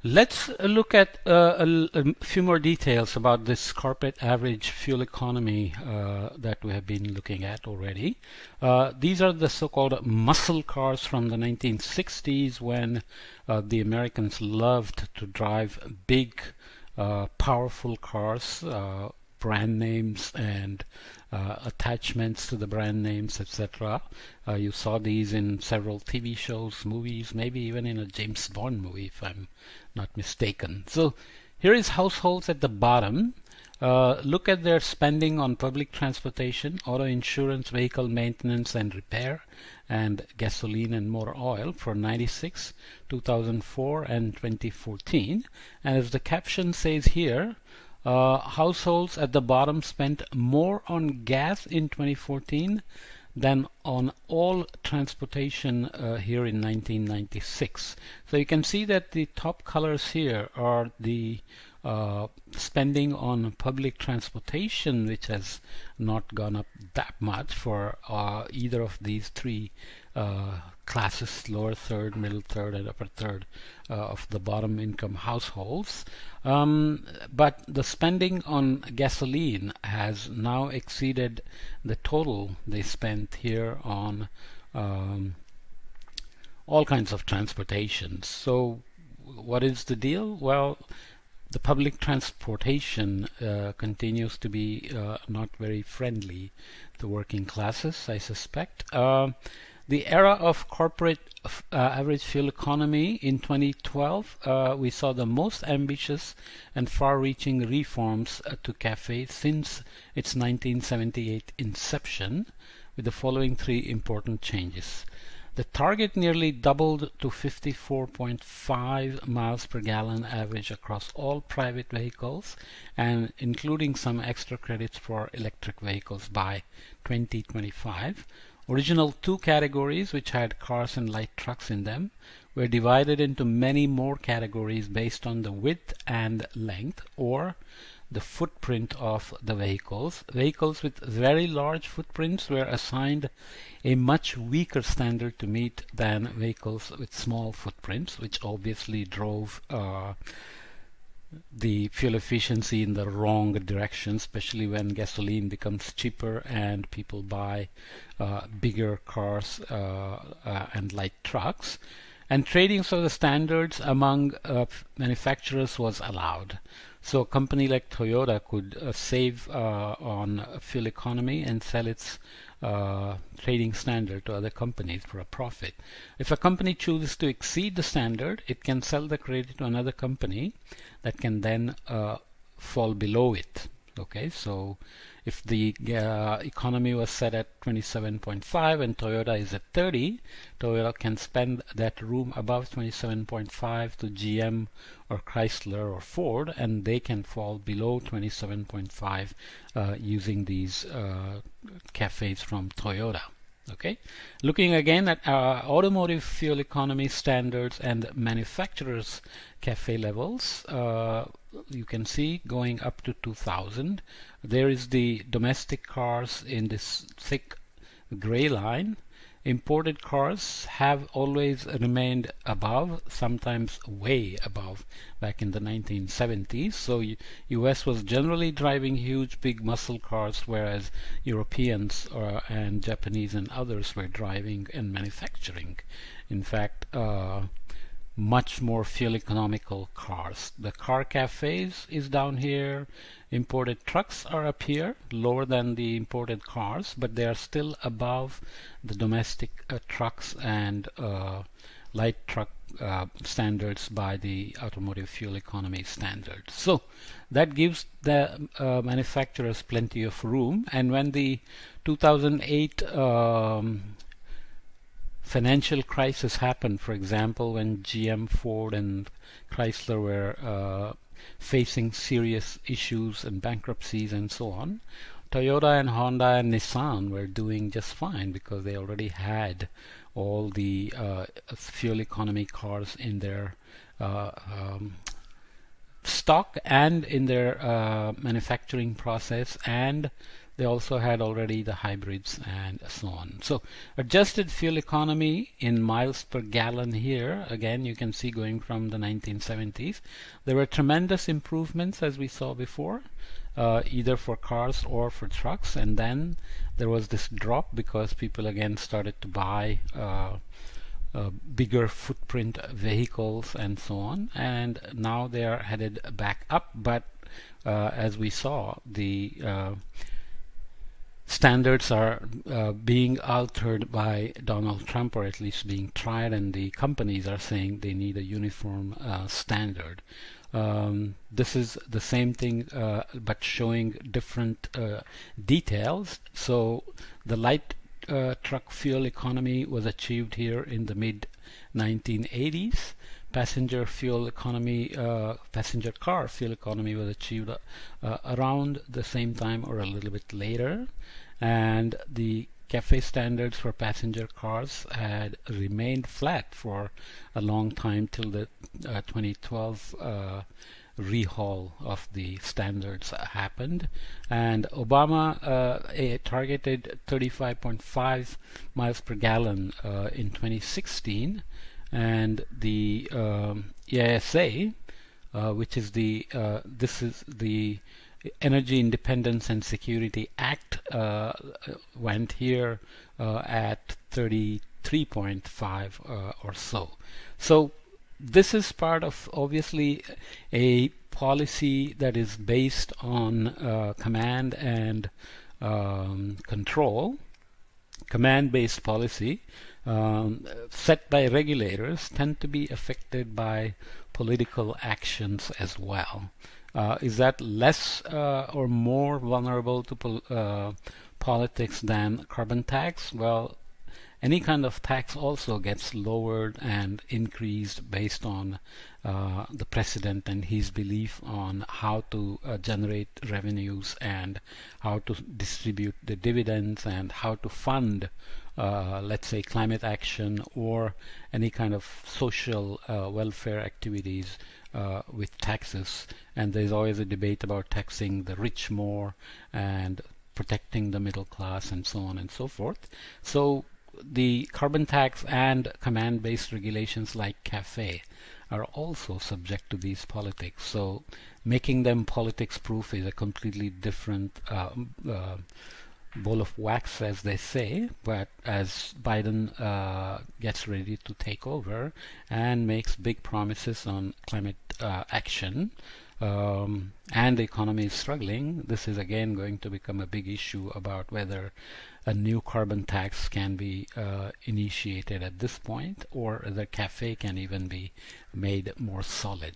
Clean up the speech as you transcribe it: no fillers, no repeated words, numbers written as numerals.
Let's look at a few more details about this corporate average fuel economy that we have been looking at already. These are the so-called muscle cars from the 1960s when the Americans loved to drive big, powerful cars, brand names and attachments to the brand names, etc. You saw these in several TV shows, movies, maybe even in a James Bond movie, if I'm not mistaken. So here is households at the bottom. Look at their spending on public transportation, auto insurance, vehicle maintenance and repair, and gasoline and motor oil for 96, 2004 and 2014. And as the caption says here, households at the bottom spent more on gas in 2014 than on all transportation here in 1996. So you can see that the top colors here are the spending on public transportation, which has not gone up that much for either of these three classes, lower third, middle third, and upper third of the bottom income households. But the spending on gasoline has now exceeded the total they spent here on all kinds of transportation. So what is the deal? Well, the public transportation continues to be not very friendly to working classes, I suspect. The era of corporate average fuel economy in 2012, we saw the most ambitious and far-reaching reforms to CAFE since its 1978 inception, with the following three important changes. The target nearly doubled to 54.5 miles per gallon average across all private vehicles, and including some extra credits for electric vehicles by 2025. Original two categories, which had cars and light trucks in them, were divided into many more categories based on the width and length, or the footprint of the vehicles. Vehicles with very large footprints were assigned a much weaker standard to meet than vehicles with small footprints, which obviously drove the fuel efficiency in the wrong direction, especially when gasoline becomes cheaper and people buy bigger cars and light trucks. And trading of the standards among manufacturers was allowed. So a company like Toyota could save on fuel economy and sell its trading standard to other companies for a profit. If a company chooses to exceed the standard, it can sell the credit to another company that can then fall below it. Okay, so if the economy was set at 27.5 and Toyota is at 30, Toyota can spend that room above 27.5 to GM or Chrysler or Ford, and they can fall below 27.5 using these CAFEs from Toyota. Okay, looking again at automotive fuel economy standards and manufacturers' CAFE levels, you can see going up to 2000. There is the domestic cars in this thick gray line. Imported cars have always remained above, sometimes way above, back in the 1970s. So US was generally driving huge big muscle cars, whereas Europeans and Japanese and others were driving and manufacturing, in fact, much more fuel economical cars. The car cafes is down here. Imported trucks are up here, lower than the imported cars, but they are still above the domestic trucks and light truck standards by the automotive fuel economy standards. So that gives the manufacturers plenty of room. And when the 2008 financial crisis happened, for example, when GM, Ford, and Chrysler were facing serious issues and bankruptcies and so on, Toyota and Honda and Nissan were doing just fine because they already had all the fuel economy cars in their stock and in their manufacturing process, and they also had already the hybrids and so on. So adjusted fuel economy in miles per gallon here, again you can see going from the 1970s. There were tremendous improvements as we saw before, either for cars or for trucks, and then there was this drop because people again started to buy bigger footprint vehicles and so on, and now they are headed back up. But as we saw, the standards are being altered by Donald Trump, or at least being tried, and the companies are saying they need a uniform standard. This is the same thing but showing different details. So the light truck fuel economy was achieved here in the mid 1980s. Passenger fuel economy, passenger car fuel economy was achieved around the same time or a little bit later, and the CAFE standards for passenger cars had remained flat for a long time till the 2012 rehaul of the standards happened, and Obama targeted 35.5 miles per gallon in 2016, and the EISA, which is the this is the Energy Independence and Security Act, went here at 33.5 or so. So this is part of obviously a policy that is based on command and control. Command-based policy set by regulators tend to be affected by political actions as well. Is that less or more vulnerable to politics than carbon tax? Well, any kind of tax also gets lowered and increased based on the president and his belief on how to generate revenues and how to distribute the dividends and how to fund let's say climate action or any kind of social welfare activities with taxes. And there's always a debate about taxing the rich more and protecting the middle class and so on and so forth. So the carbon tax and command-based regulations like CAFE are also subject to these politics. So making them politics proof is a completely different bowl of wax, as they say. But as Biden gets ready to take over and makes big promises on climate action, and the economy is struggling, this is again going to become a big issue about whether a new carbon tax can be initiated at this point, or the CAFE can even be made more solid.